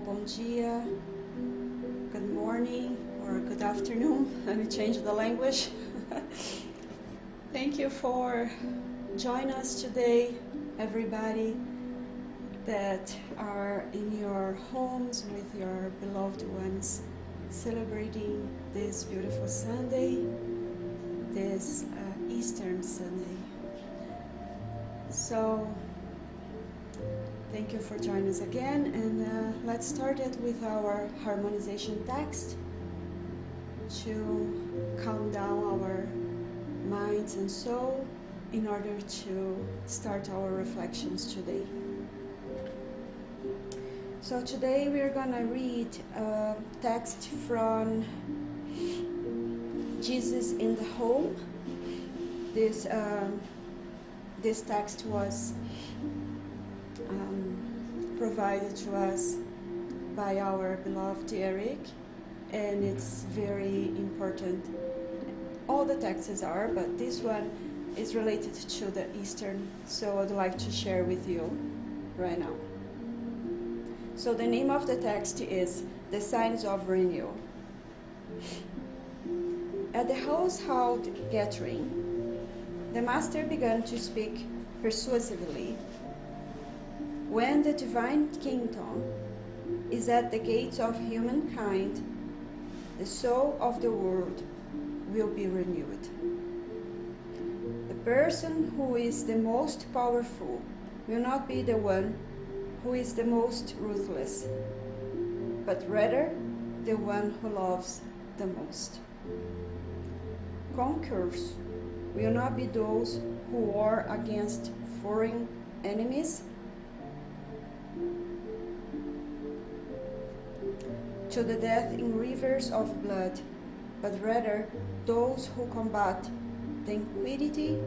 bom dia, good morning, or good afternoon. Let me change the language. Thank you for joining us today, everybody that are in your homes with your beloved ones, celebrating this beautiful Sunday, this Easter Sunday. So, thank you for joining us again, and let's start it with our harmonization text to calm down our minds and soul in order to start our reflections today. So today we're gonna read a text from Jesus in the Home. This text was provided to us by our beloved Eric, and it's very important. All the texts are, but this one is related to the Eastern, so I'd like to share with you right now. So the name of the text is The Signs of Renewal. At the household gathering, the Master began to speak persuasively. When the divine kingdom is at the gates of humankind, the soul of the world will be renewed. The person who is the most powerful will not be the one who is the most ruthless, but rather the one who loves the most. Conquerors will not be those who war against foreign enemies, to the death in rivers of blood, but rather those who combat the iniquity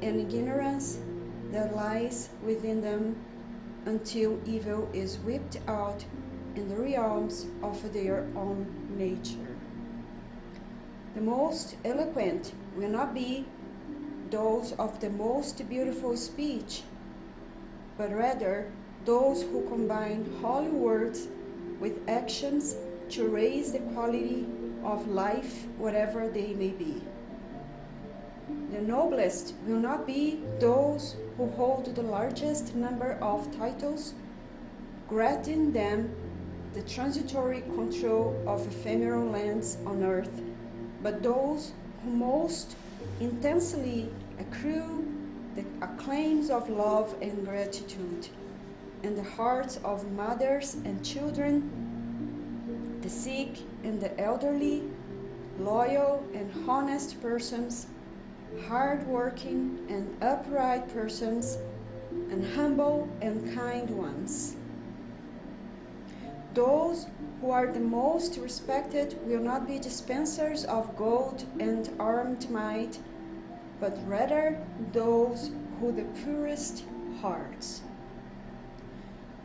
and ignorance that lies within them until evil is whipped out in the realms of their own nature. The most eloquent will not be those of the most beautiful speech, but rather those who combine holy words with actions to raise the quality of life, whatever they may be. The noblest will not be those who hold the largest number of titles, granting them the transitory control of ephemeral lands on earth, but those who most intensely accrue the acclaims of love and gratitude in the hearts of mothers and children, the sick and the elderly, loyal and honest persons, hard-working and upright persons, and humble and kind ones. Those who are the most respected will not be dispensers of gold and armed might, but rather those who the purest hearts.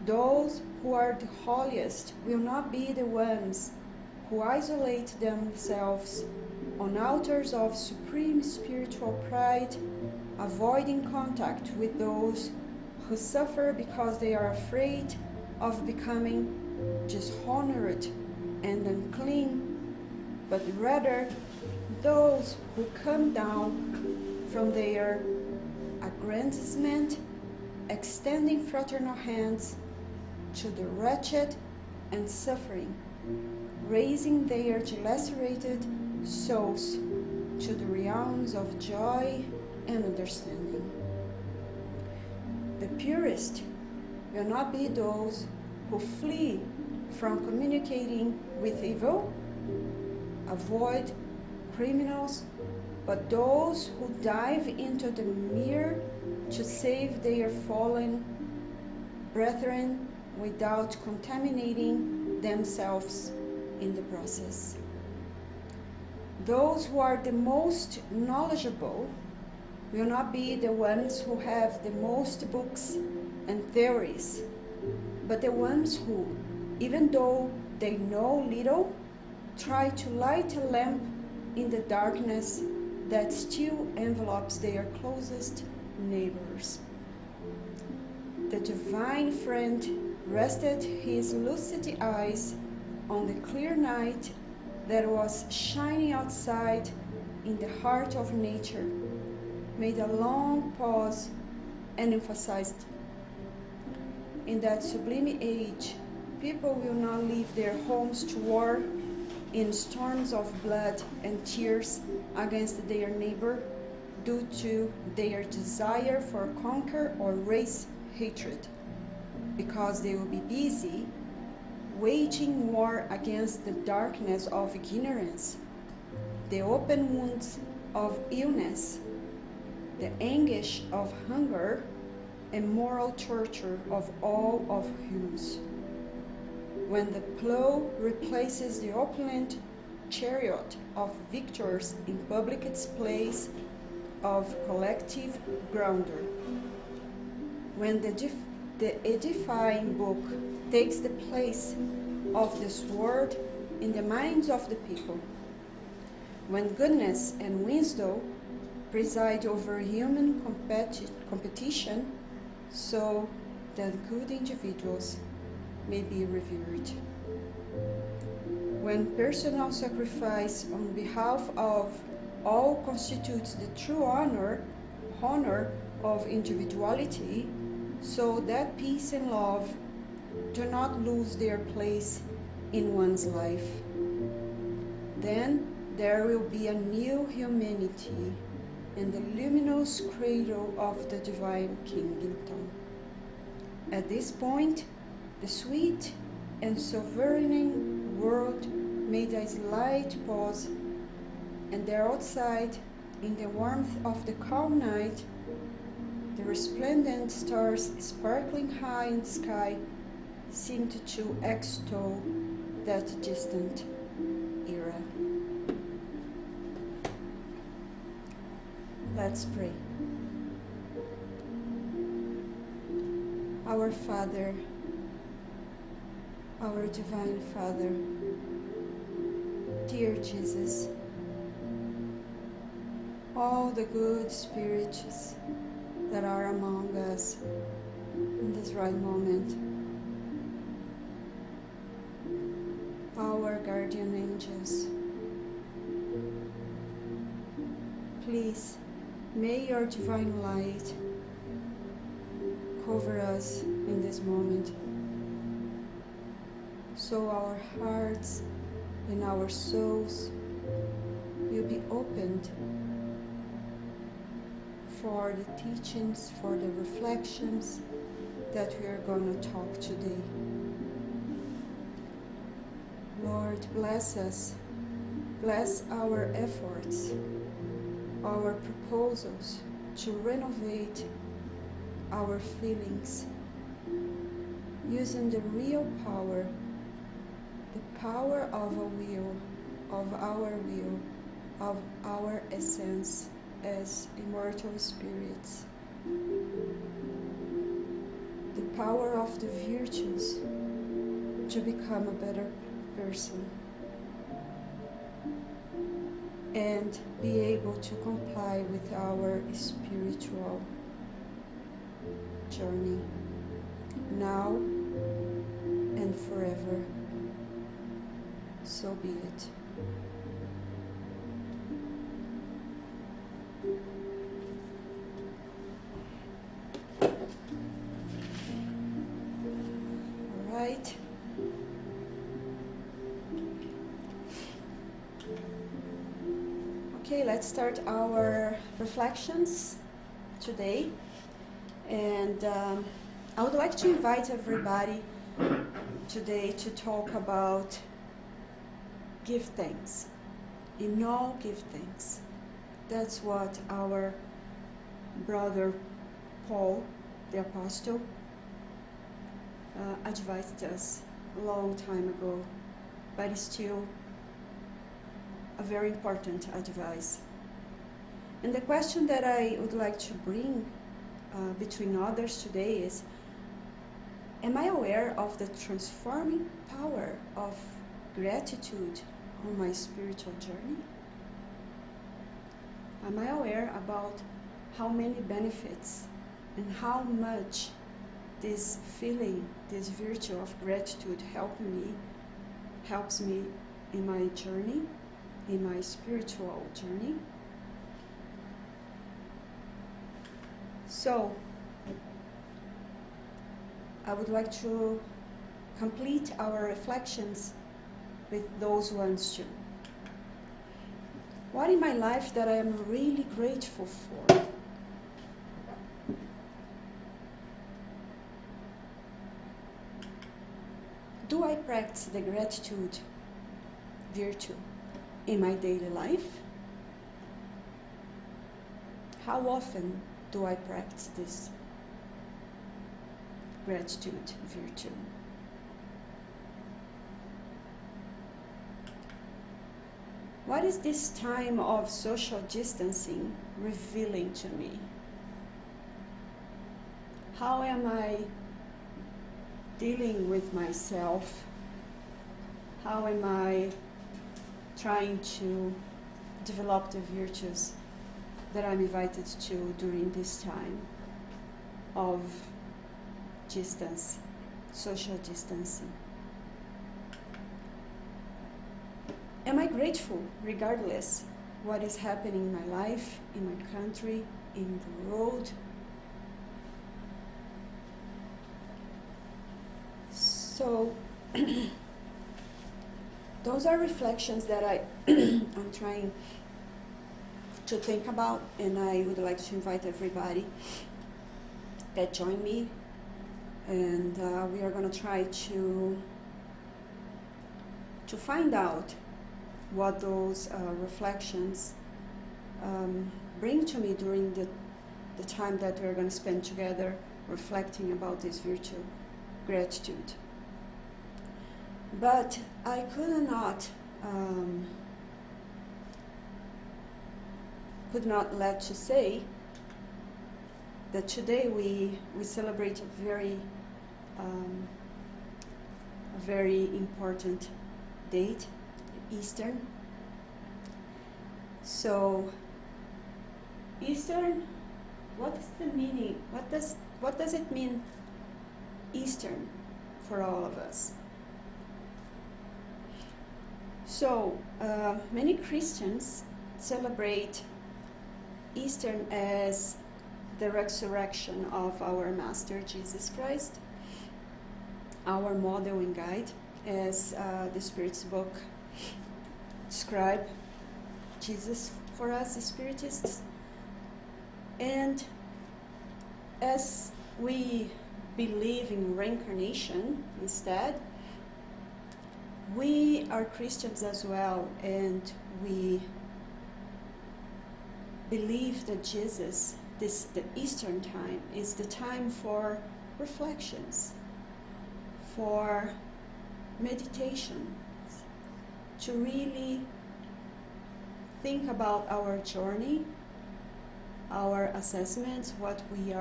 Those who are the holiest will not be the ones who isolate themselves on altars of supreme spiritual pride, avoiding contact with those who suffer because they are afraid of becoming dishonored and unclean, but rather those who come down from their aggrandizement, extending fraternal hands to the wretched and suffering, raising their lacerated souls to the realms of joy and understanding. The purest will not be those who flee from communicating with evil, avoid criminals, but those who dive into the mire to save their fallen brethren without contaminating themselves in the process. Those who are the most knowledgeable will not be the ones who have the most books and theories, but the ones who, even though they know little, try to light a lamp in the darkness that still envelopes their closest neighbors. The divine friend rested his lucid eyes on the clear night that was shining outside in the heart of nature, made a long pause, and emphasized, in that sublime age, people will not leave their homes to war in storms of blood and tears against their neighbor due to their desire for conquer or race hatred, because they will be busy waging war against the darkness of ignorance, the open wounds of illness, the anguish of hunger, and moral torture of all of hues. When the plow replaces the opulent chariot of victors in public displays of collective grandeur, when the edifying book takes the place of the sword in the minds of the people, when goodness and wisdom preside over human competition, so that good individuals may be revered. When personal sacrifice on behalf of all constitutes the true honor of individuality, so that peace and love do not lose their place in one's life, then there will be a new humanity in the luminous cradle of the divine kingdom. At this point, the sweet and sovereign world made a slight pause, and there outside, in the warmth of the calm night, the resplendent stars sparkling high in the sky seemed to extol that distant era. Let's pray. Our Father, our Divine Father, dear Jesus, all the good spirits that are among us in this right moment, our guardian angels, please, may your divine light cover us in this moment, so our hearts and our souls will be opened for the teachings, for the reflections that we are going to talk today. Lord, bless us, bless our efforts, our proposals to renovate our feelings, using the real power, the power of a will, of our essence as immortal spirits, the power of the virtues to become a better person and be able to comply with our spiritual journey now and forever. So be it. All right. Okay, let's start our reflections today. And I would like to invite everybody today to talk about give thanks. In all, give thanks. That's what our brother Paul, the apostle, advised us a long time ago, but it's still a very important advice. And the question that I would like to bring between others today is, am I aware of the transforming power of gratitude on my spiritual journey? Am I aware about how many benefits and how much this feeling, this virtue of gratitude helps me in my journey, in my spiritual journey. So, I would like to complete our reflections with those ones too. What in my life that I am really grateful for? Do I practice the gratitude virtue in my daily life? How often do I practice this gratitude virtue? What is this time of social distancing revealing to me? How am I dealing with myself? How am I trying to develop the virtues that I'm invited to during this time of distance, social distancing? Am I grateful regardless what is happening in my life, in my country, in the world? So those are reflections that I'm trying to think about, and I would like to invite everybody that join me, and we are going to try to find out what those reflections bring to me during the time that we're going to spend together reflecting about this virtue, gratitude. But I could not let you say that today we celebrate a very important date, Easter. So Easter, what is the meaning? What does it mean, Easter, for all of us? So many Christians celebrate Easter as the resurrection of our Master Jesus Christ, our model and guide, as the Spirit's book describe Jesus for us, the Spiritists. And as we believe in reincarnation instead, we are Christians as well, and we believe that Jesus, the Eastern time, is the time for reflections, for meditation, to really think about our journey, our assessments, what we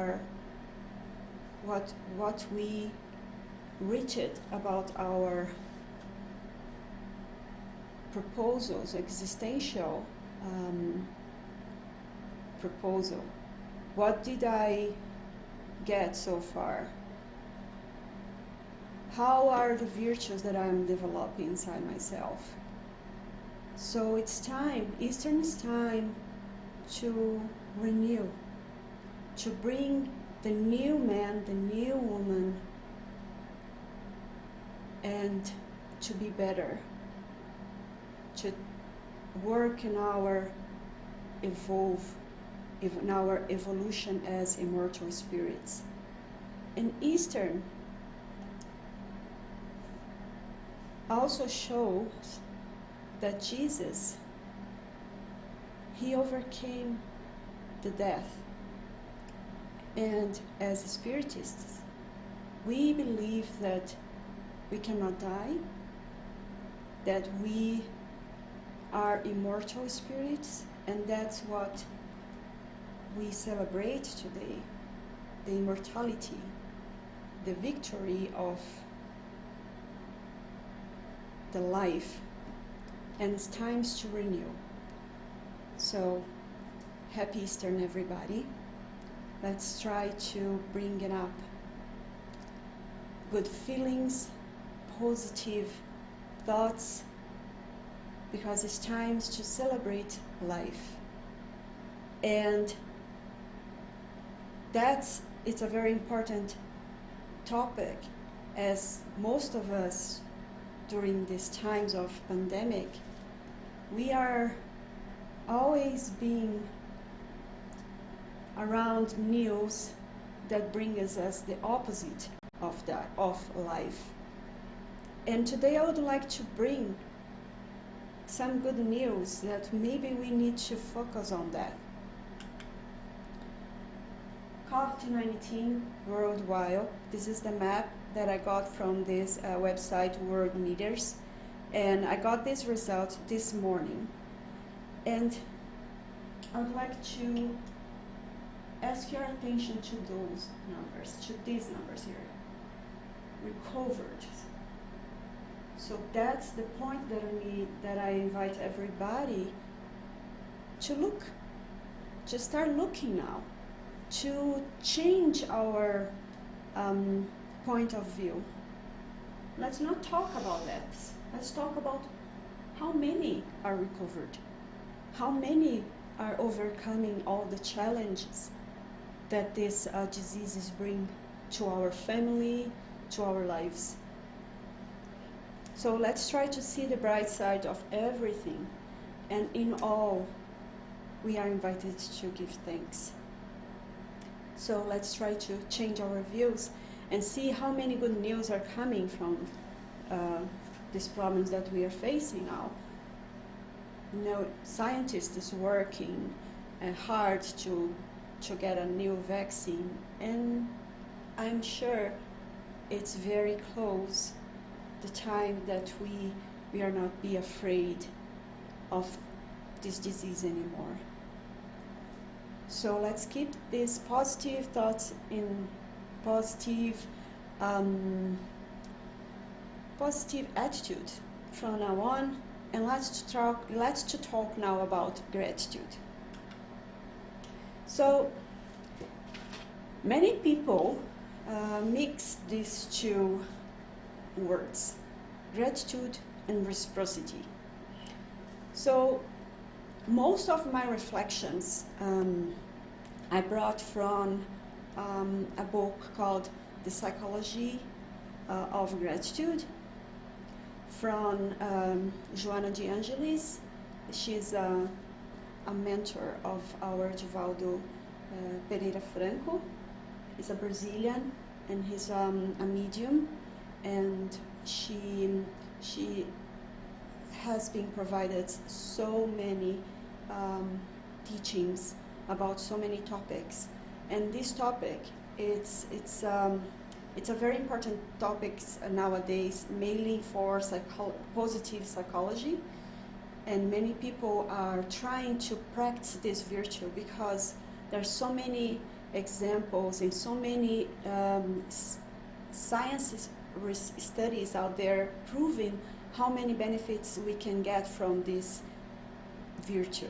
reached about our proposals, existential proposal. What did I get so far? How are the virtues that I'm developing inside myself? So it's time, Eastern is time to renew, to bring the new man, the new woman, and to be better, to work in our evolution as immortal spirits. And Eastern also shows that Jesus, he overcame the death. And as Spiritists, we believe that we cannot die, that we are immortal spirits, and that's what we celebrate today, the immortality, the victory of the life, and it's time to renew. So, happy Easter, everybody. Let's try to bring it up good feelings, positive thoughts, because it's time to celebrate life. And it's a very important topic, as most of us during these times of pandemic, we are always being around news that bring us as the opposite of life. And today I would like to bring some good news that maybe we need to focus on that. COVID-19 worldwide. This is the map that I got from this website, World Meters, and I got this result this morning. And I would like to ask your attention to those numbers, to these numbers here. Recovered. So that's the point that I invite everybody to look, to start looking now, to change our point of view. Let's not talk about that. Let's talk about how many are recovered, how many are overcoming all the challenges that these diseases bring to our family, to our lives. So let's try to see the bright side of everything, and in all, we are invited to give thanks. So let's try to change our views and see how many good news are coming from these problems that we are facing now. You know, scientists is working hard to get a new vaccine, and I'm sure it's very close, the time that we are not be afraid of this disease anymore. So let's keep these positive thoughts in positive attitude from now on, and let's talk now about gratitude. So many people mix these two words, gratitude and reciprocity. So most of my reflections I brought from a book called The Psychology of Gratitude from Joana de Angelis. She's a mentor of our Divaldo Pereira Franco. He's a Brazilian and he's a medium, and she has been provided so many teachings about so many topics, and this topic it's a very important topic nowadays, mainly for positive psychology, and many people are trying to practice this virtue because there's so many examples and so many science studies out there proving how many benefits we can get from this virtue,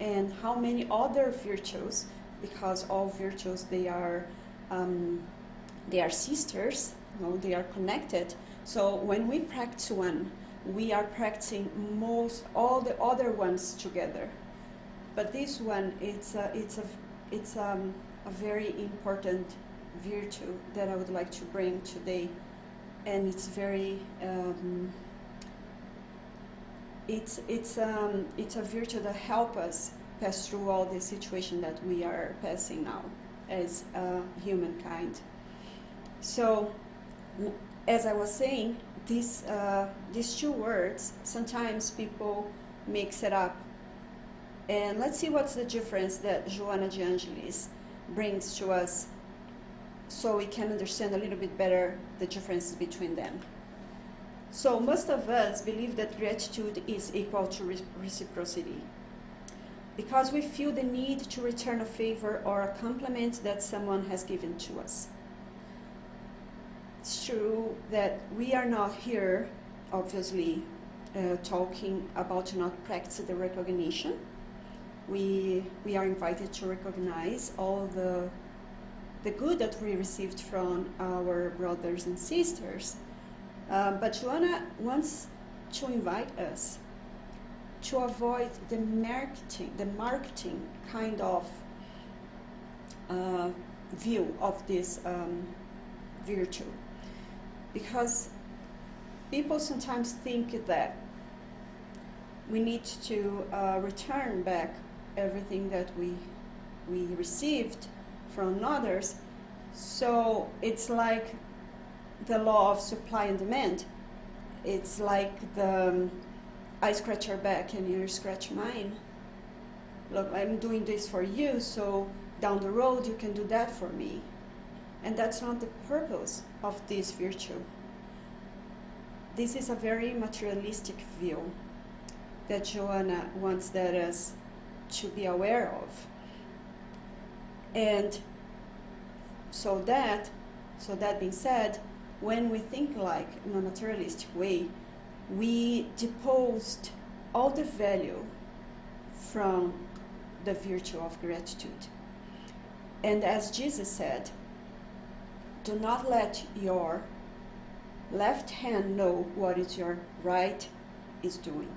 and how many other virtues, because all virtues they are sisters, you know, they are connected. So when we practice one, we are practicing all the other ones together. But this one, it's a very important virtue that I would like to bring today, and it's very it's a virtue that helps us pass through all the situation that we are passing now as humankind. So, as I was saying, these two words, sometimes people mix it up. And let's see what's the difference that Joana de Angelis brings to us, so we can understand a little bit better the differences between them. So most of us believe that gratitude is equal to reciprocity, because we feel the need to return a favor or a compliment that someone has given to us. It's true that we are not here, obviously, talking about not practice the recognition. We are invited to recognize all the the good that we received from our brothers and sisters. But Joanna wants to invite us to avoid the marketing kind of view of this virtue, because people sometimes think that we need to return back everything that we received from others. So it's like the law of supply and demand. It's like the I scratch your back and you scratch mine. Look, I'm doing this for you, so down the road you can do that for me. And that's not the purpose of this virtue. This is a very materialistic view that Joanna wants us to be aware of. And so that being said, when we think like in a materialistic way, we deposed all the value from the virtue of gratitude. And as Jesus said, do not let your left hand know what is your right is doing.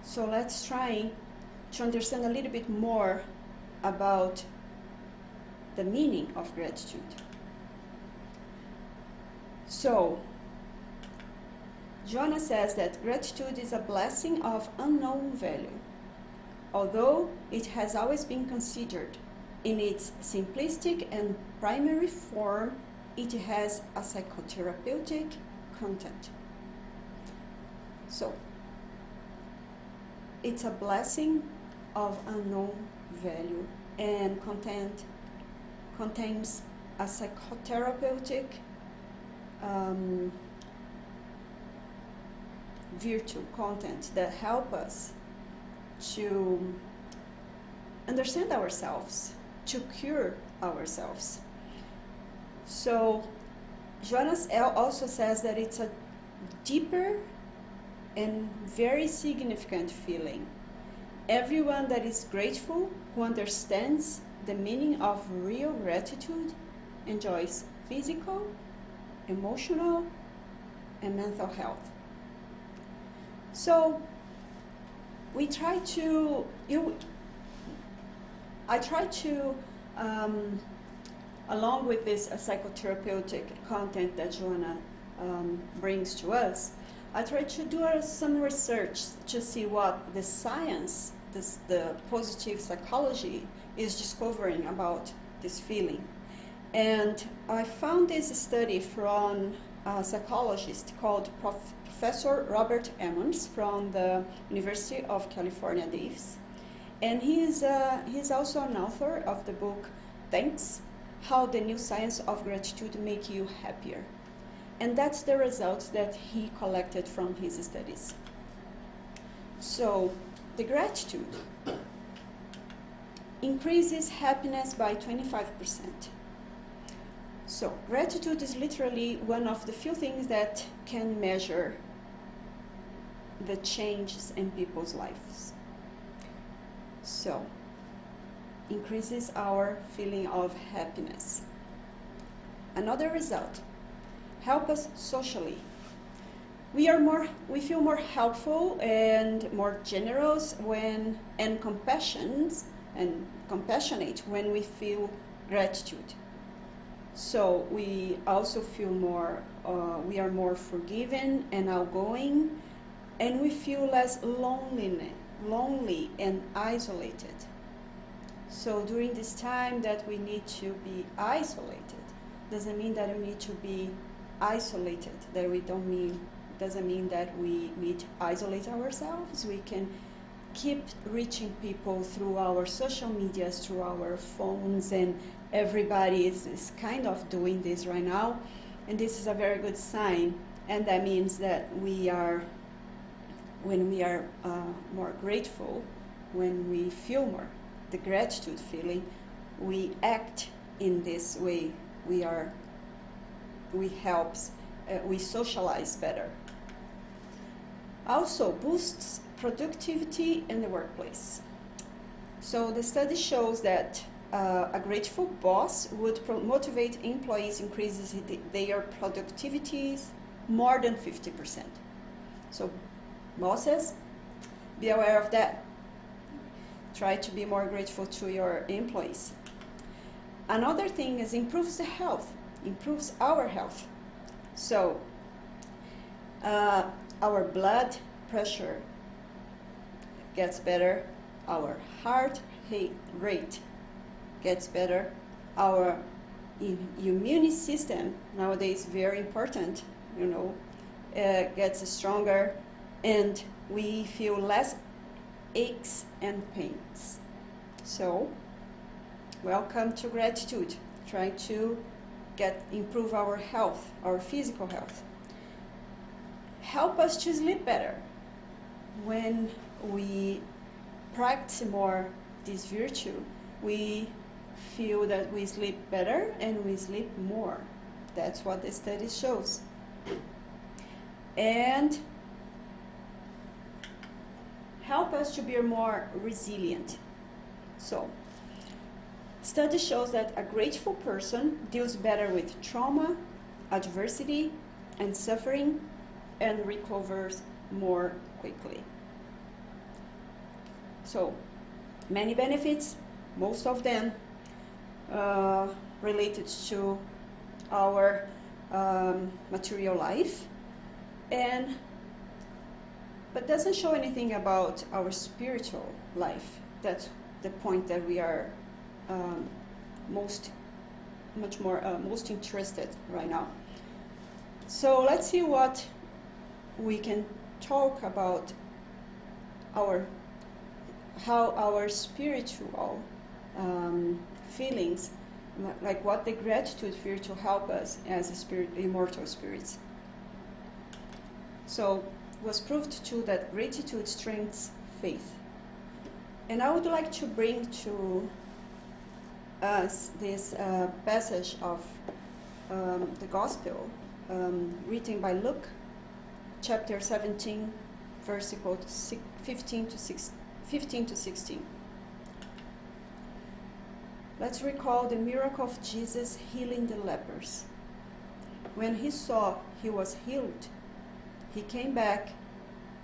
So let's try to understand a little bit more about the meaning of gratitude. So, Joanna says that gratitude is a blessing of unknown value, although it has always been considered in its simplistic and primary form. It has a psychotherapeutic content. So, it's a blessing of unknown value and contains a psychotherapeutic virtue content that help us to understand ourselves, to cure ourselves. So Joanna also says that it's a deeper and very significant feeling. Everyone that is grateful, who understands the meaning of real gratitude, enjoys physical, emotional, and mental health. So I try to, along with this psychotherapeutic content that Joanna brings to us, I try to do some research to see what the science, the positive psychology, is discovering about this feeling. And I found this study from a psychologist called Professor Robert Emmons from the University of California, Davis. And he's also an author of the book, Thanks, How the New Science of Gratitude Make You Happier. And that's the results that he collected from his studies. So, the gratitude increases happiness by 25%. So, gratitude is literally one of the few things that can measure the changes in people's lives. So, increases our feeling of happiness. Another result, help us socially. We feel more helpful and more generous and compassionate when we feel gratitude. So we also feel we are more forgiving and outgoing, and we feel less lonely and isolated. So during this time that we need to be isolated, doesn't mean that we need to be isolated. Doesn't mean that we need to isolate ourselves. We can keep reaching people through our social medias, through our phones, and everybody is kind of doing this right now. And this is a very good sign, and that means that when we are more grateful, when we feel more the gratitude feeling, we act in this way. We socialize better. Also boosts productivity in the workplace. So the study shows that A grateful boss would motivate employees, increases their productivity more than 50%. So bosses, be aware of that. Try to be more grateful to your employees. Another thing is improves the health, improves our health. So our blood pressure gets better, our heart rate gets better, our immune system nowadays very important, gets stronger, and we feel less aches and pains. So welcome to gratitude. Try to improve our health, our physical health. Help us to sleep better. When we practice more this virtue, we feel that we sleep better and we sleep more. That's what the study shows. And help us to be more resilient. So, study shows that a grateful person deals better with trauma, adversity, and suffering, and recovers more quickly. So, many benefits, most of them related to our material life, but doesn't show anything about our spiritual life. That's the point that we are most interested right now. So let's see what we can talk about how our spiritual feelings, like what the gratitude virtue help us as immortal spirits. So it was proved too that gratitude strengthens faith. And I would like to bring to us this passage of the Gospel written by Luke, chapter 17, verses 15 to 16. Let's recall the miracle of Jesus healing the lepers. When he saw he was healed, he came back,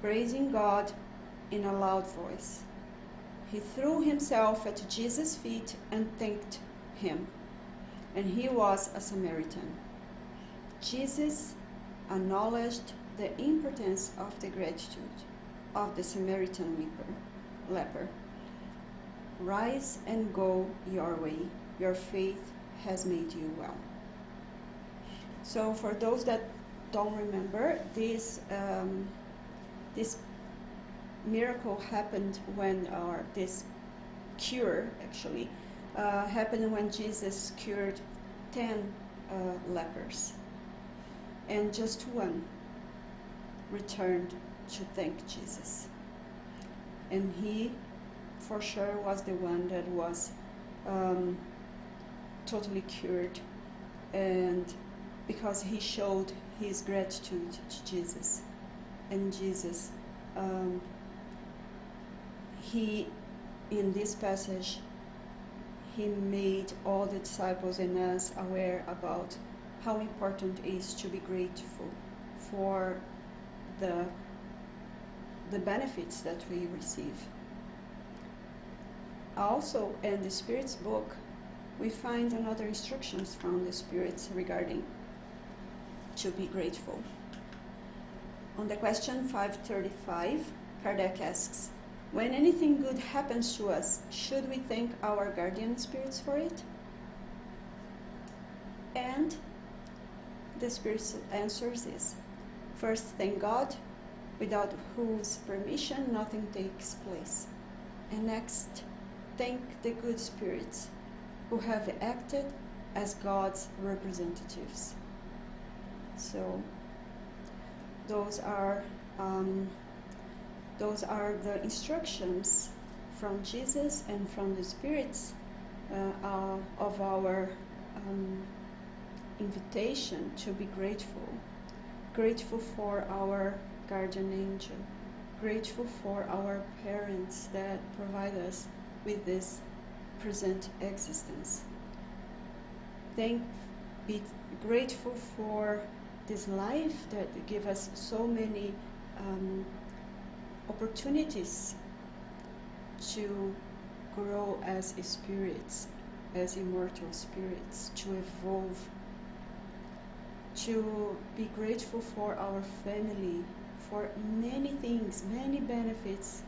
praising God in a loud voice. He threw himself at Jesus' feet and thanked him, and he was a Samaritan. Jesus acknowledged the importance of the gratitude of the Samaritan leper. Rise and go your way. Your faith has made you well. So for those that don't remember, this miracle happened this cure actually happened when Jesus cured 10 lepers, and just one returned to thank Jesus. And he for sure was the one that was totally cured, and because he showed his gratitude to Jesus. And Jesus, he, in this passage, he made all the disciples and us aware about how important it is to be grateful for the benefits that we receive. Also, in the Spirit's book, we find another instructions from the Spirits regarding to be grateful. On the question 535, Kardec asks, when anything good happens to us, should we thank our guardian spirits for it? And the Spirit's answers is, first, thank God, without whose permission nothing takes place. And next, thank the good spirits who have acted as God's representatives. So those are the instructions from Jesus and from the spirits of our invitation to be grateful for our guardian angel, grateful for our parents that provide us with this present existence. Be grateful for this life that gives us so many opportunities to grow as spirits, as immortal spirits, to evolve, to be grateful for our family, for many things, many benefits,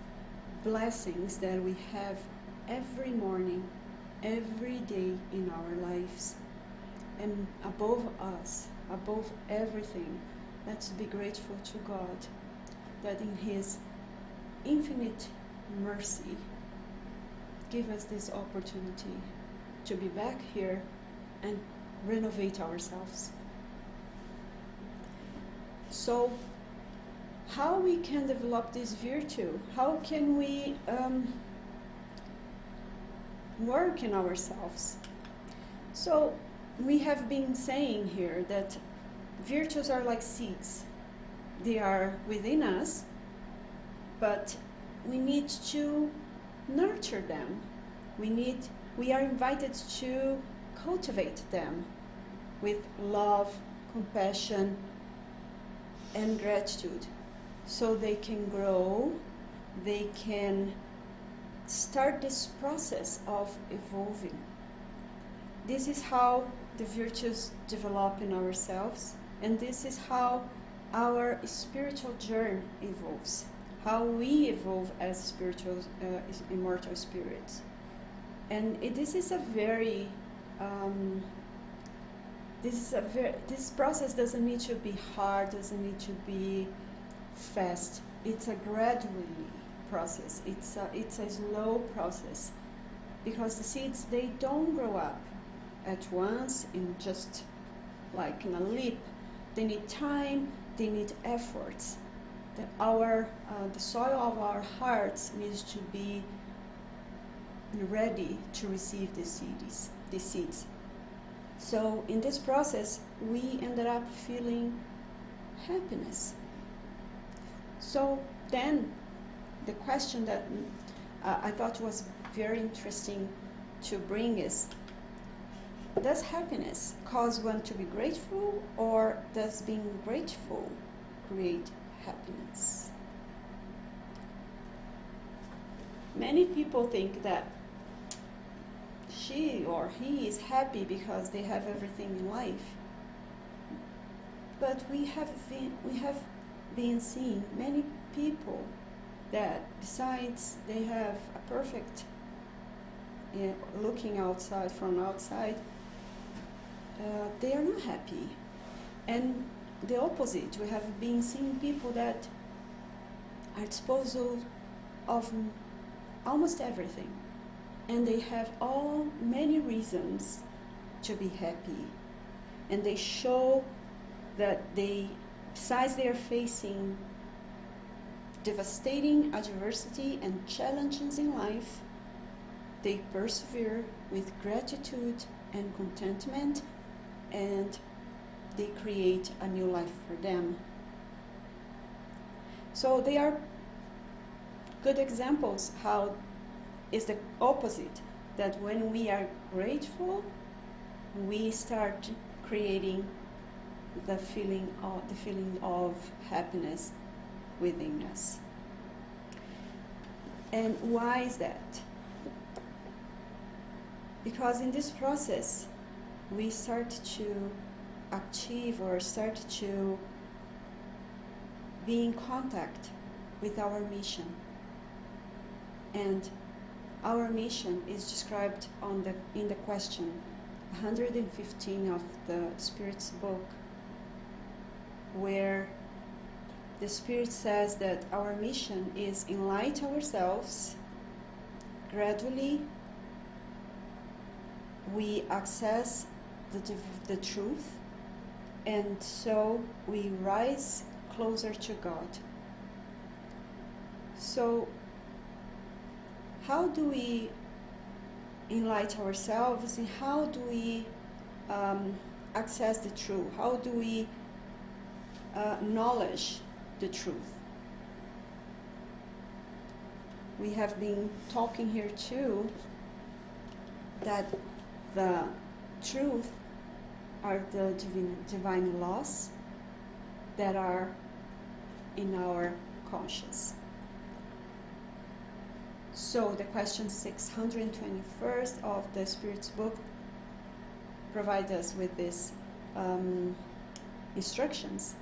blessings that we have every morning, every day in our lives. And above us, above everything, let's be grateful to God that in His infinite mercy give us this opportunity to be back here and renovate ourselves. So, how we can develop this virtue? How can we work in ourselves? So, we have been saying here that virtues are like seeds. They are within us, but we need to nurture them. We are invited to cultivate them with love, compassion, and gratitude, so they can grow, they can start this process of evolving. This is how the virtues develop in ourselves, and this is how our spiritual journey evolves, how we evolve as spiritual, immortal spirits. And this process doesn't need to be hard, doesn't need to be fast. It's a gradual process. It's a slow process, because the seeds, they don't grow up at once in just like in a leap. They need time, they need efforts. The soil of our hearts needs to be ready to receive these seeds. So in this process, we ended up feeling happiness. So then the question that I thought was very interesting to bring is, does happiness cause one to be grateful, or does being grateful create happiness? Many people think that she or he is happy because they have everything in life. But we have been seeing many people that, besides they have a perfect, looking outside from outside, they are not happy. And the opposite, we have been seeing people that are exposed of almost everything, and they have many reasons to be happy, and they show that besides they are facing devastating adversity and challenges in life, they persevere with gratitude and contentment, and they create a new life for them. So they are good examples how is the opposite, that when we are grateful, we start creating the feeling of happiness within us. And why is that? Because in this process, we start to achieve or start to be in contact with our mission. And our mission is described in the question 115 of the Spirit's book, where the Spirit says that our mission is enlighten ourselves. Gradually, we access the truth, and so we rise closer to God. So, how do we enlighten ourselves, and how do we access the truth? How do we knowledge the truth? We have been talking here too that the truth are the divine laws that are in our conscience. So the question 621st of the Spirit's book provides us with these instructions.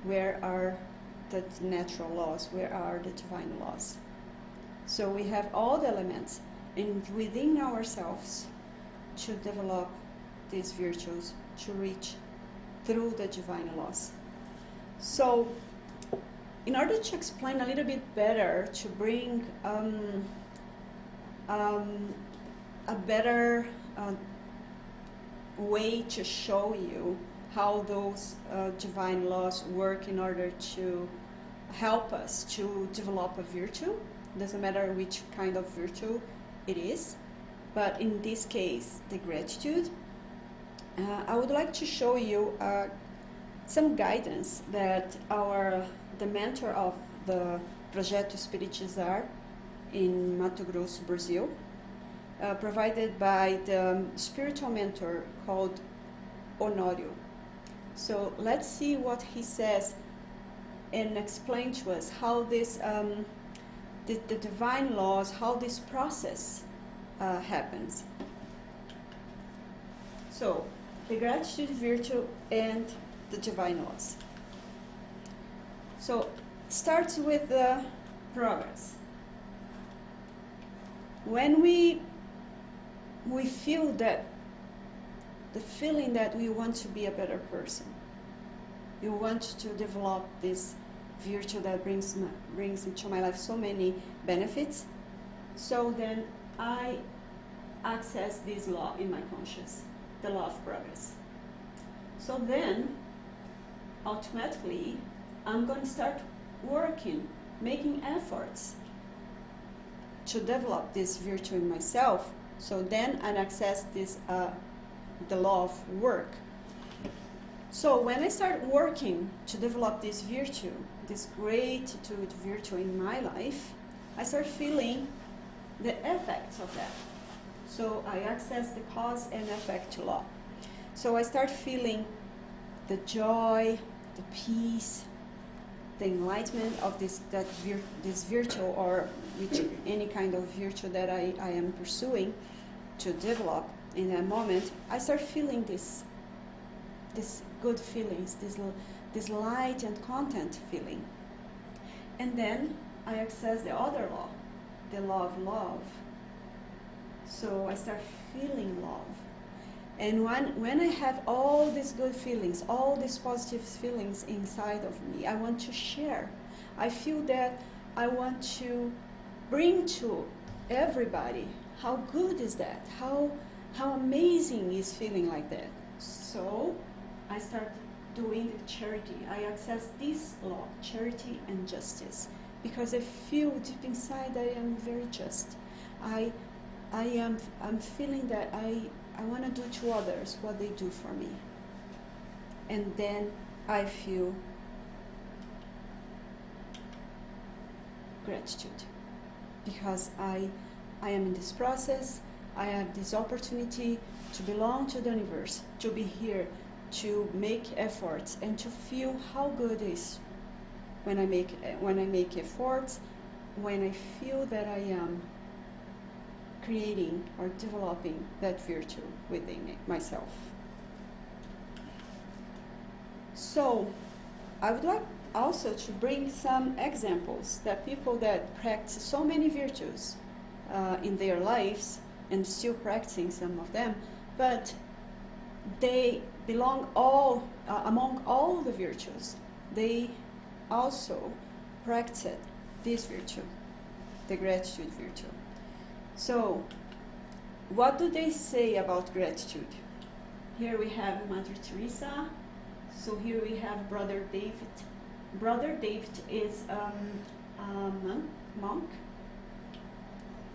Where are the natural laws? Where are the divine laws? So we have all the elements within ourselves to develop these virtues, to reach through the divine laws. So in order to explain a little bit better, to bring a better way to show you how those divine laws work in order to help us to develop a virtue. Doesn't matter which kind of virtue it is, but in this case, the gratitude. I would like to show you some guidance that the mentor of the Projeto Espiritizar in Mato Grosso, Brazil, provided by the spiritual mentor called Honório. So let's see what he says and explain to us how this, the divine laws, how this process happens. So, the gratitude virtue and the divine laws. So, it starts with the progress. When we feel that, the feeling that we want to be a better person, we want to develop this virtue that brings into my life so many benefits, so then I access this law in my conscience, the law of progress. So then, automatically, I'm going to start working, making efforts to develop this virtue in myself. So then I access this, the law of work. So when I start working to develop this virtue, this gratitude virtue in my life, I start feeling the effects of that. So I access the cause and effect law. So I start feeling the joy, the peace, the enlightenment of this virtue, or any kind of virtue that I am pursuing to develop in that moment. I start feeling this good feelings, this light and content feeling. And then I access the other law, the law of love. So I start feeling love. And when I have all these good feelings, all these positive feelings inside of me, I want to share. I feel that I want to bring to everybody how good is that, how amazing is feeling like that. So I start doing charity. I access this law, charity and justice, because I feel deep inside that I am very just. I'm feeling that I want to do to others what they do for me. And then I feel gratitude, because I am in this process. I have this opportunity to belong to the universe, to be here, to make efforts, and to feel how good it is when I make efforts, when I feel that I am creating or developing that virtue within myself. So I would like also to bring some examples that people that practice so many virtues in their lives and still practicing some of them, but they belong among all the virtues, they also practice this virtue, the gratitude virtue. So, what do they say about gratitude? Here we have Mother Teresa. So here we have Brother David. Brother David is a monk.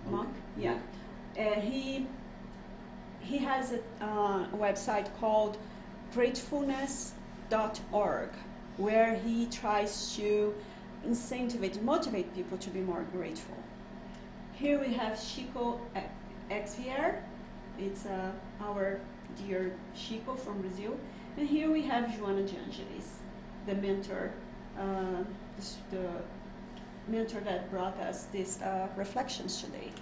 Monk, yeah. He has a website called gratefulness.org, where he tries to motivate people to be more grateful. Here we have Chico Xavier, It's our dear Chico from Brazil. And here we have Joana de Angelis, the mentor, the mentor that brought us these reflections today.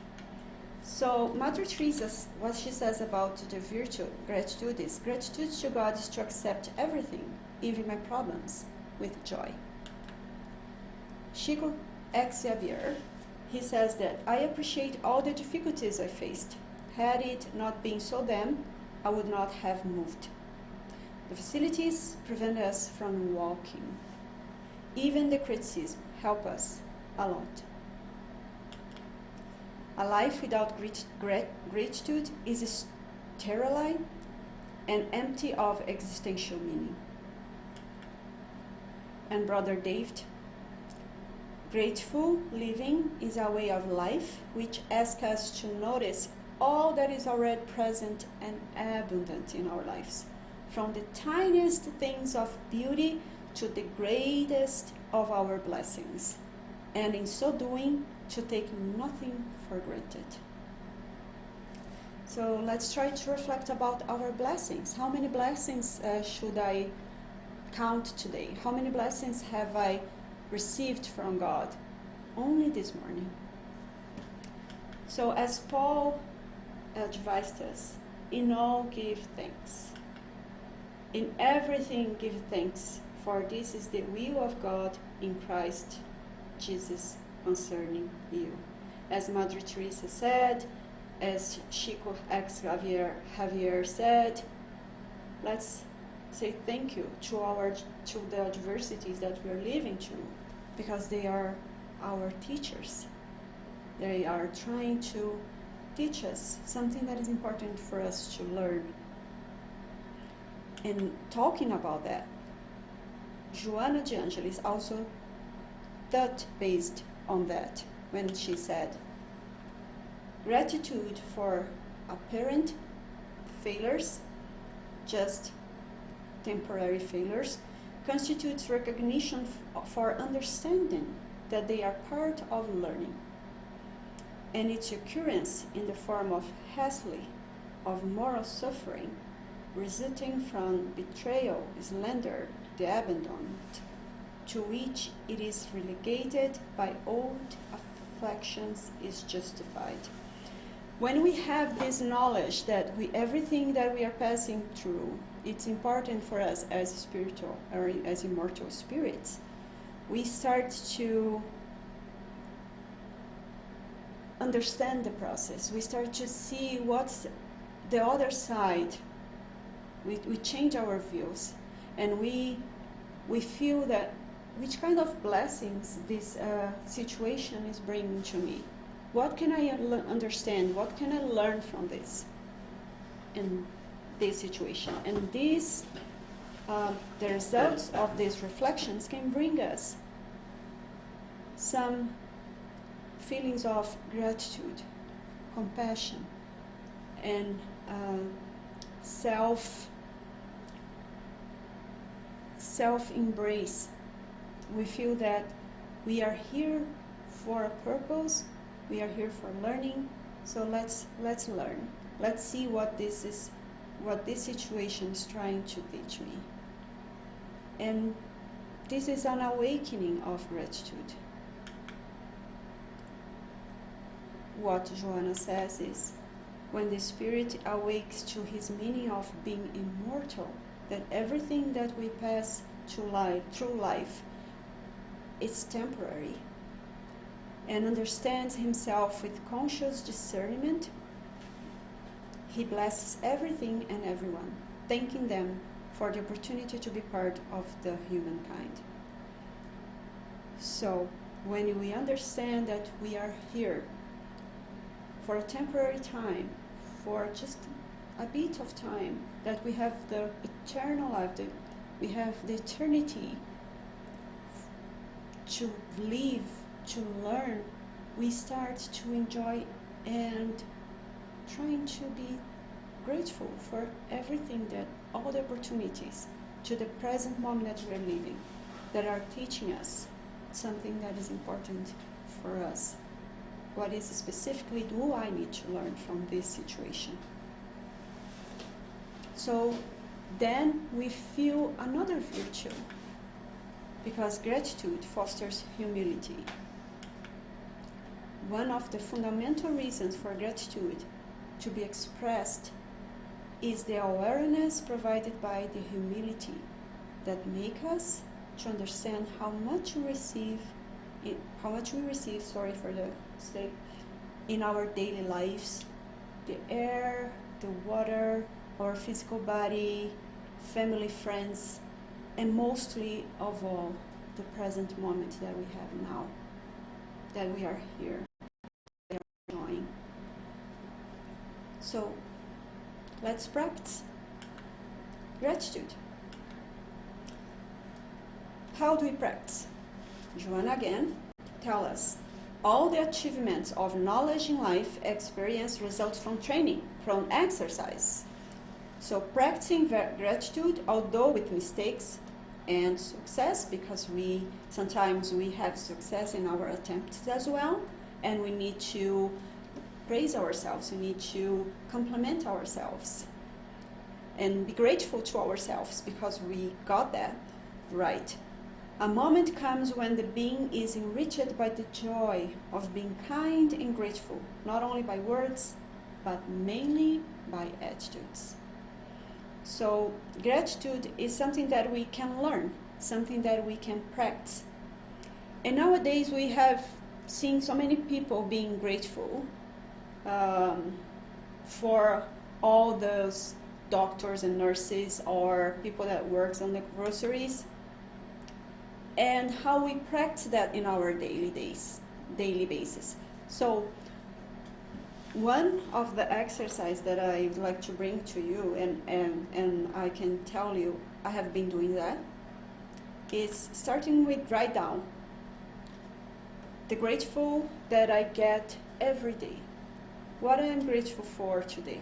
So Mother Teresa, what she says about the virtue, gratitude to God is to accept everything, even my problems, with joy. Chico Xavier, he says that I appreciate all the difficulties I faced. Had it not been so then, I would not have moved. The facilities prevent us from walking. Even the criticism help us a lot. A life without gratitude is sterile and empty of existential meaning. And Brother David, grateful living is a way of life which asks us to notice all that is already present and abundant in our lives, from the tiniest things of beauty to the greatest of our blessings, and in so doing, to take nothing for granted. So let's try to reflect about our blessings. How many blessings should I count today? How many blessings have I received from God? Only this morning. So as Paul advised us, in all give thanks. In everything give thanks, for this is the will of God in Christ Jesus concerning you. As Mother Teresa said, as Chico Xavier said, let's say thank you to the adversities that we're living through, because they are our teachers. They are trying to teach us something that is important for us to learn. And talking about that, Joana de Angelis also thought based on that when she said, gratitude for apparent failures, just temporary failures, constitutes recognition for understanding that they are part of learning. And its occurrence in the form of hastily, of moral suffering, resulting from betrayal, slander, the abandonment, to which it is relegated by old affections, is justified. When we have this knowledge that everything that we are passing through, it's important for us as spiritual or as immortal spirits, we start to understand the process. We start to see what's the other side. We change our views, and we feel that which kind of blessings this situation is bringing to me. What can I understand? What can I learn from this in this situation? And these, the results of these reflections can bring us some feelings of gratitude, compassion, and self-embrace. We feel that we are here for a purpose. We are here for learning. So let's learn. Let's see what this situation is trying to teach me. And this is an awakening of gratitude. What Joana says is, when the spirit awakes to his meaning of being immortal, that everything that we pass through life is temporary, and understands himself with conscious discernment, he blesses everything and everyone, thanking them for the opportunity to be part of the humankind. So, when we understand that we are here for a temporary time, for just a bit of time, that we have the eternal life, we have the eternity to live, to learn, we start to enjoy and trying to be grateful for everything, that all the opportunities to the present moment that we're living, that are teaching us something that is important for us. What is specifically do I need to learn from this situation? So then we feel another virtue, because gratitude fosters humility. One of the fundamental reasons for gratitude to be expressed is the awareness provided by the humility that make us to understand how much we receive, in our daily lives, the air, the water, our physical body, family, friends, and mostly of all, the present moment that we have now, that we are here, that we are enjoying. So, let's practice gratitude. How do we practice? Joanna again tells us, all the achievements of knowledge in life experience results from training, from exercise. So practicing gratitude, although with mistakes and success, because sometimes we have success in our attempts as well, and we need to praise ourselves, we need to compliment ourselves, and be grateful to ourselves because we got that right. A moment comes when the being is enriched by the joy of being kind and grateful, not only by words, but mainly by attitudes. So gratitude is something that we can learn, something that we can practice. And nowadays we have seen so many people being grateful for all those doctors and nurses or people that works on the groceries, and how we practice that in our daily basis. So one of the exercises that I would like to bring to you, and I can tell you I have been doing that, is starting with write down the grateful that I get every day. What I am grateful for today.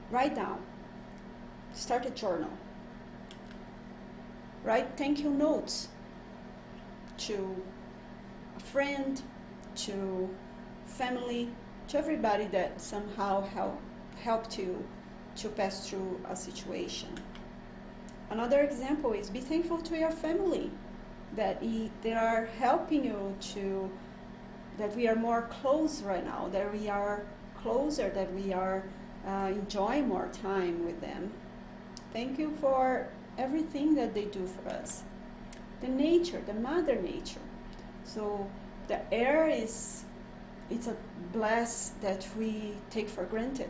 Write down. Start a journal. Write thank you notes to a friend, to family, to everybody that somehow helped you to pass through a situation. Another example is be thankful to your family, that they are helping you to, that we are more close right now, that we are closer, that we are enjoying more time with them. Thank you for everything that they do for us. The nature, the mother nature. So the air it's a bless that we take for granted.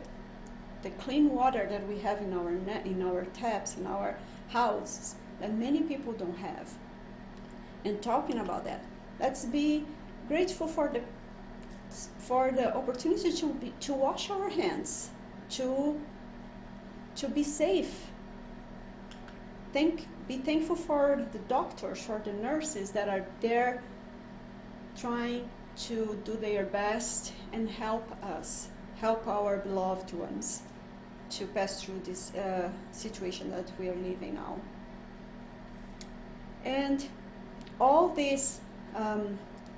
The clean water that we have in our taps, in our houses, that many people don't have. And talking about that, let's be grateful for the opportunity to wash our hands, to be safe. Be thankful for the doctors, for the nurses that are there trying to do their best and help us, help our beloved ones to pass through this situation that we are living now. And all these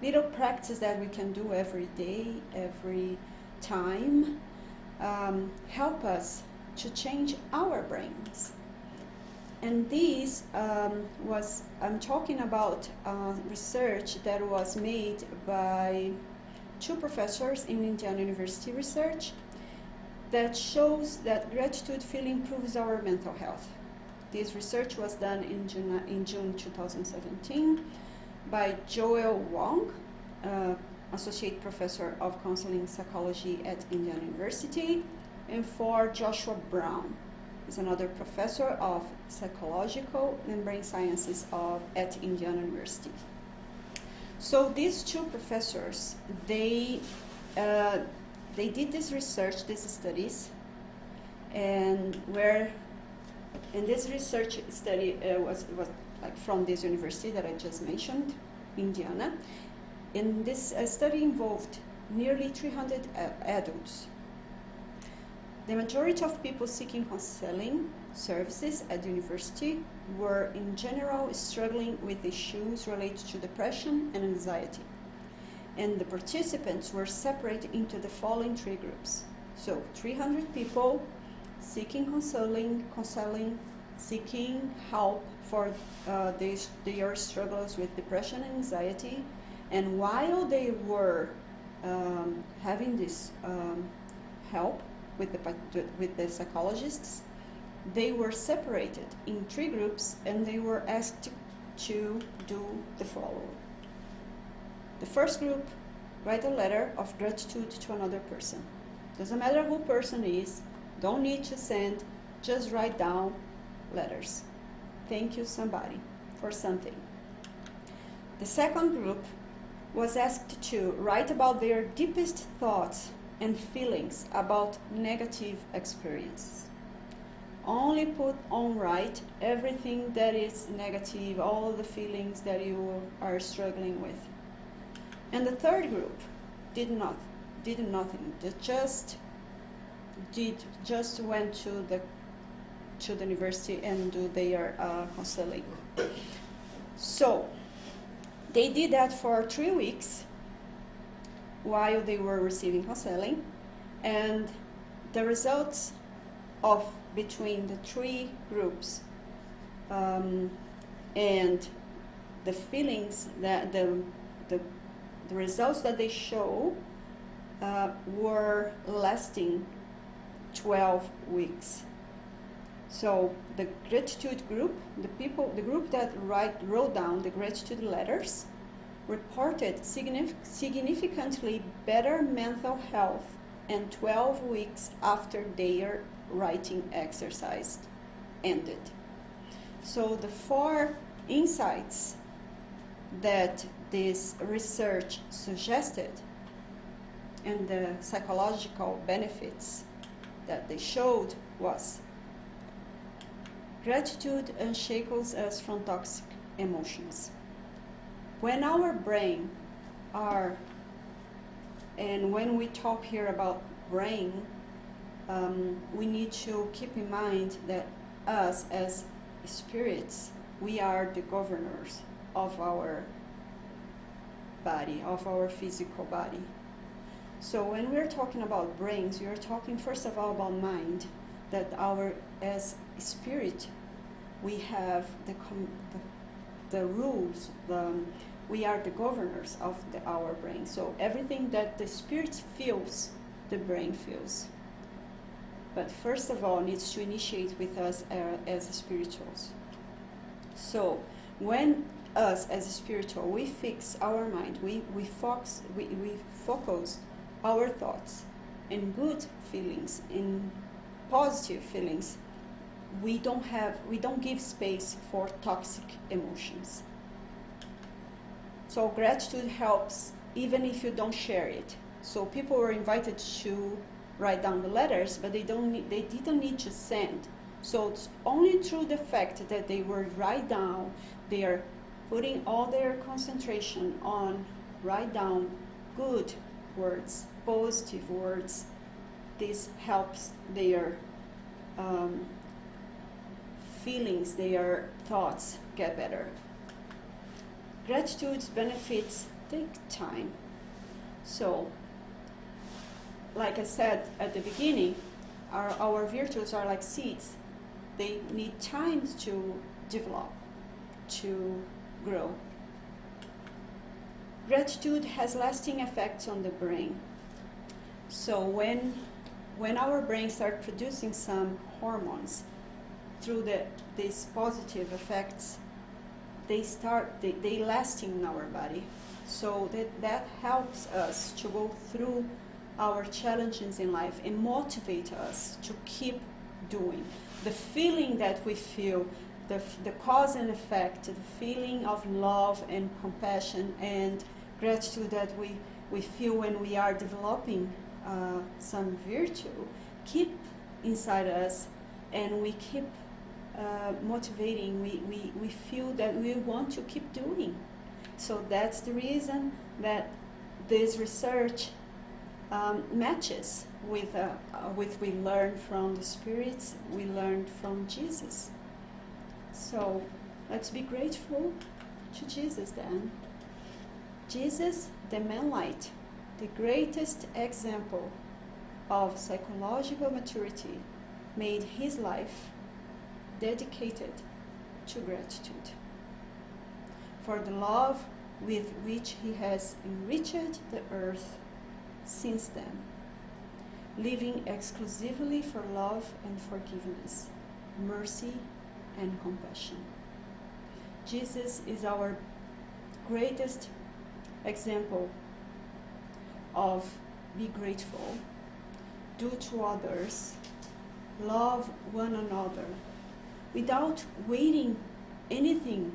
little practices that we can do every day, every time, help us to change our brains. And this I'm talking about research that was made by two professors in Indiana University research that shows that gratitude feeling improves our mental health. This research was done in June 2017 by Joel Wong, Associate Professor of Counseling Psychology at Indiana University, and for Joshua Brown, is another professor of psychological and brain sciences at Indiana University. So these two professors, they did this research, these studies, and this research study was like from this university that I just mentioned, Indiana. And this study involved nearly 300 adults. The majority of people seeking counseling services at the university were in general struggling with issues related to depression and anxiety. And the participants were separated into the following three groups. So 300 people, seeking counseling, seeking help for their struggles with depression and anxiety. And while they were having this help with the psychologists, they were separated in 3 groups, and they were asked to do the following. The first group, write a letter of gratitude to another person. Doesn't matter who person is, don't need to send, just write down letters. Thank you somebody for something. The second group was asked to write about their deepest thoughts and feelings about negative experiences. Only put on write everything that is negative, all the feelings that you are struggling with. And the third group did nothing. They just went to the university and do their counseling. So they did that for 3 weeks while they were receiving counseling, and the results of between the 3 groups and the feelings that the results that they show were lasting 12 weeks. So the gratitude group, the group that wrote down the gratitude letters, reported significantly better mental health and 12 weeks after their writing exercise ended. So the 4 insights that this research suggested and the psychological benefits that they showed was: gratitude unshackles us from toxic emotions. When our brain and when we talk here about brain, we need to keep in mind that us as spirits, we are the governors of our body, of our physical body. So when we're talking about brains, we are talking first of all about mind, that as spirit, we have the rules, we are the governors of our brain. So everything that the spirit feels, the brain feels. But first of all, needs to initiate with us as spirituals. So when us as spiritual, we fix our mind, we focus our thoughts in good feelings, in positive feelings, we don't give space for toxic emotions. So gratitude helps even if you don't share it. So people were invited to write down the letters, but they didn't need to send. So it's only through the fact that they were write down, they are putting all their concentration on write down good words, positive words. This helps their feelings, their thoughts get better. Gratitude's benefits take time. So, like I said at the beginning, our virtues are like seeds. They need time to develop, to grow. Gratitude has lasting effects on the brain. So when our brain starts producing some hormones through these positive effects, they lasting in our body. So that helps us to go through our challenges in life and motivate us to keep doing. The feeling that we feel, the cause and effect, the feeling of love and compassion and gratitude that we feel when we are developing some virtue, keep inside us, and we keep motivating. We feel that we want to keep doing. So that's the reason that this research matches with we learn from the spirits, we learned from Jesus. So let's be grateful to Jesus then. Jesus, the man light, the greatest example of psychological maturity, made his life dedicated to gratitude for the love with which he has enriched the earth since then, living exclusively for love and forgiveness, mercy and compassion. Jesus is our greatest example of be grateful, do to others, love one another, without waiting anything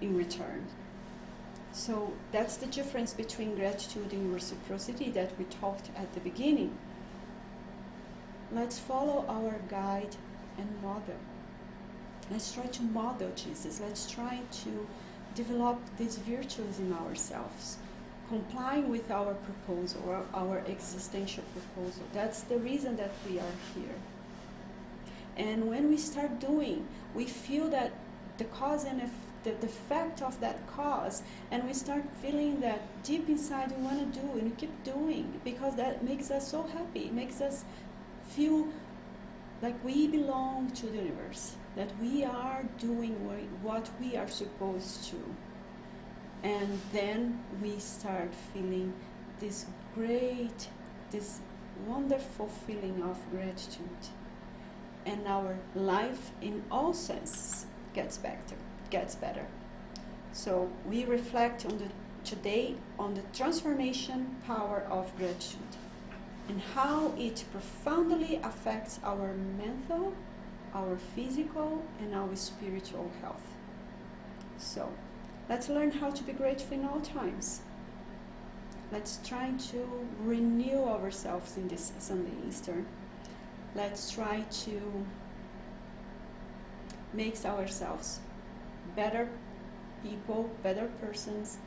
in return. So that's the difference between gratitude and reciprocity that we talked at the beginning. Let's follow our guide and model. Let's try to model Jesus. Let's try to develop these virtues in ourselves, complying with our proposal, or our existential proposal. That's the reason that we are here. And when we start doing, we feel that the cause and the effect of that cause, and we start feeling that deep inside we want to do, and we keep doing, because that makes us so happy. It makes us feel like we belong to the universe, that we are doing what we are supposed to. And then we start feeling this great, this wonderful feeling of gratitude. And our life in all senses gets better. So we reflect on today on the transformation power of gratitude and how it profoundly affects our mental, our physical, and our spiritual health. So let's learn how to be grateful in all times. Let's try to renew ourselves in this Sunday Easter. Let's try to make ourselves better people, better persons,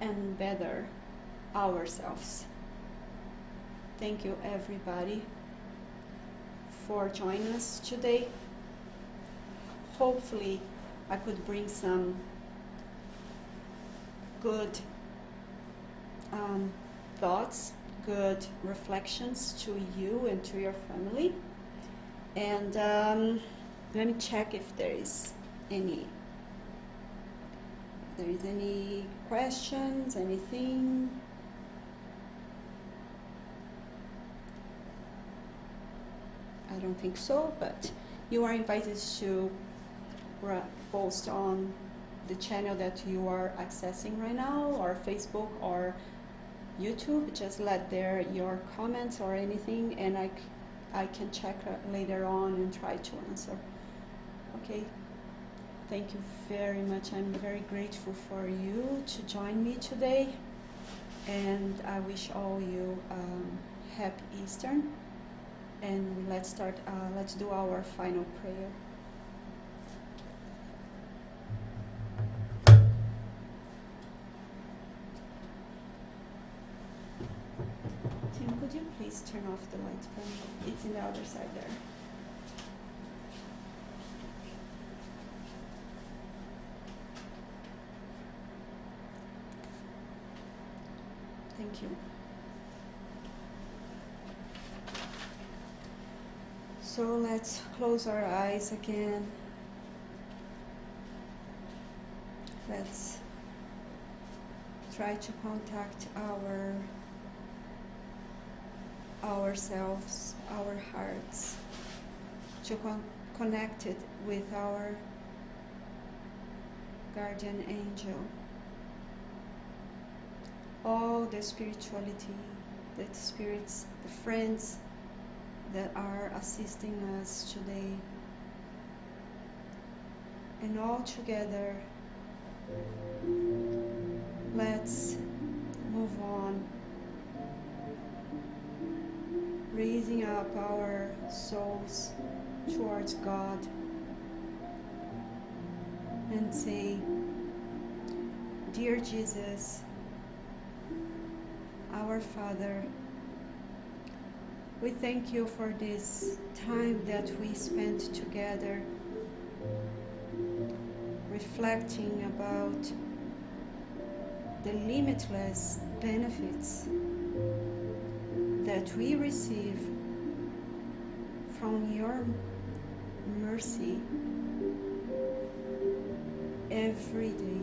and better ourselves. Thank you, everybody, for joining us today. Hopefully, I could bring some good thoughts, good reflections to you and to your family. And let me check if there is any questions, anything. I don't think so, but you are invited to post on the channel that you are accessing right now, or Facebook or YouTube. Just let there your comments or anything, and I can check later on and try to answer. Okay, thank you very much. I'm very grateful for you to join me today, and I wish all you happy Easter. And let's do our final prayer. Tim, could you please turn off the light for me? It's in the other side there. Thank you. So let's close our eyes again. Let's try to contact ourselves, our hearts, to connect it with our guardian angel. All the spirituality, the spirits, the friends that are assisting us today, and all together let's move on, raising up our souls towards God and say, Dear Jesus, our Father, we thank you for this time that we spent together, reflecting about the limitless benefits that we receive from your mercy every day.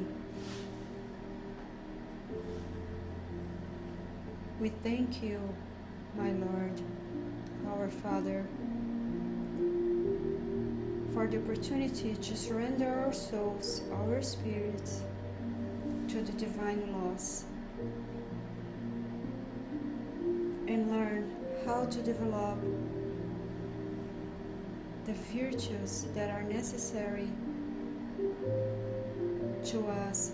We thank you, my Lord, our Father, for the opportunity to surrender our souls, our spirits, to the divine laws, and learn how to develop the virtues that are necessary to us,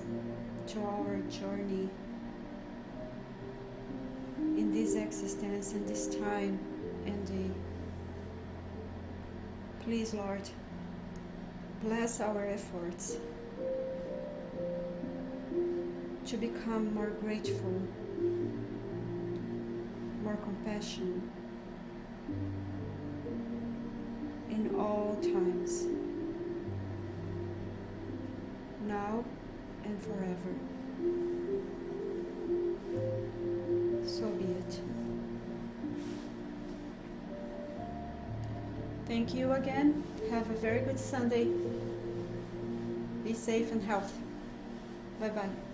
to our journey in this existence, in this time and day. Please, Lord, bless our efforts to become more grateful, more compassionate in all times, now and forever. So be it. Thank you again. Have a very good Sunday. Be safe and healthy. Bye-bye.